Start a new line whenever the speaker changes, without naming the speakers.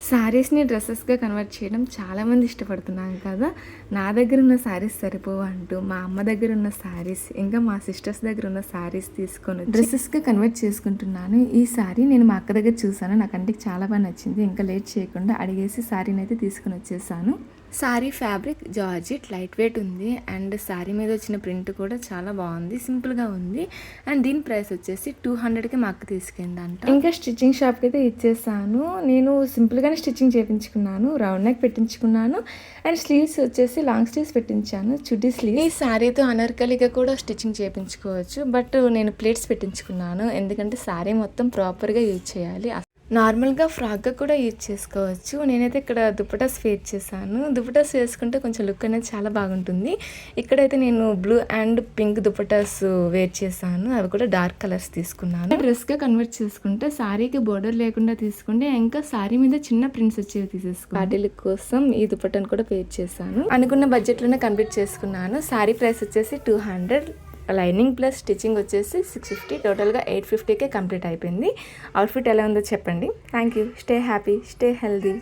శారీస్‌ని డ్రెసెస్‌గా convert చేయడం చాలామంది ఇష్టపడుతున్నాం కదా! నా దగ్గర ఉన్న శారీస్ సరిపోవంటూ మా అమ్మ దగ్గర ఉన్న శారీస్, ఇంకా మా సిస్టర్స్ దగ్గర ఉన్న శారీస్ తీసుకొనొచ్చి డ్రెసెస్‌గా కన్వర్ట్ చేసుకుంటున్నాను. ఈ శారీ నేను మా అక్క దగ్గర చూసాను. నా కంటికి చాలా బాగా నచ్చింది. ఇంకా లేట్ చేయకుండా అడిగేసి శారీనైతే తీసుకొనొచ్చేసాను. Sari fabric georgette light weight ఉంది. అండ్ శారీ మీద వచ్చిన ప్రింట్ కూడా చాలా బాగుంది, సింపుల్గా ఉంది. అండ్ దీని ప్రైస్ వచ్చేసి 200కి మా అక్క తీసుకుందంట. ఇంకా స్టిచ్చింగ్ షాప్కి అయితే ఇచ్చేసాను. నేను సింపుల్గానే స్టిచ్చింగ్ చేయించుకున్నాను, రౌండ్ నెక్ పెట్టించుకున్నాను. అండ్ స్లీవ్స్ వచ్చేసి లాంగ్ స్లీవ్స్ పెట్టించాను, చుడ్డీ స్లీవ్. ఈ శారీతో అనార్కలిగా కూడా స్టిచ్చింగ్ చేయించుకోవచ్చు, బట్ నేను ప్లేట్స్ పెట్టించుకున్నాను ఎందుకంటే శారీ మొత్తం ప్రాపర్గా యూజ్ చేయాలి. నార్మల్గా ఫ్రాక్గా కూడా యూజ్ చేసుకోవచ్చు. నేనైతే ఇక్కడ దుపటాస్ వేర్ చేశాను. దుపటాస్ వేసుకుంటే కొంచెం లుక్ అనేది చాలా బాగుంటుంది. ఇక్కడైతే నేను blue and pink dupattas wear చేశాను. అవి కూడా డార్క్ కలర్స్ తీసుకున్నాను. డ్రెస్గా కన్వర్ట్ చేసుకుంటే శారీకి బోర్డర్ లేకుండా తీసుకుంటే ఇంకా శారీ మీద చిన్న ప్రింట్స్ వచ్చేవి తీసేసుకో. వాటిల కోసం ఈ దుపటాను కూడా వేర్ చేశాను. అనుకున్న బడ్జెట్లోనే కంప్లీట్ చేసుకున్నాను. శారీ ప్రైస్ వచ్చేసి 200, లైనింగ్ ప్లస్ స్టిచ్చింగ్ వచ్చేసి 650, టోటల్గా 850కే కంప్లీట్ అయిపోయింది. అవుట్ఫిట్ ఎలా ఉందో చెప్పండి. Thank you. Stay happy, stay healthy.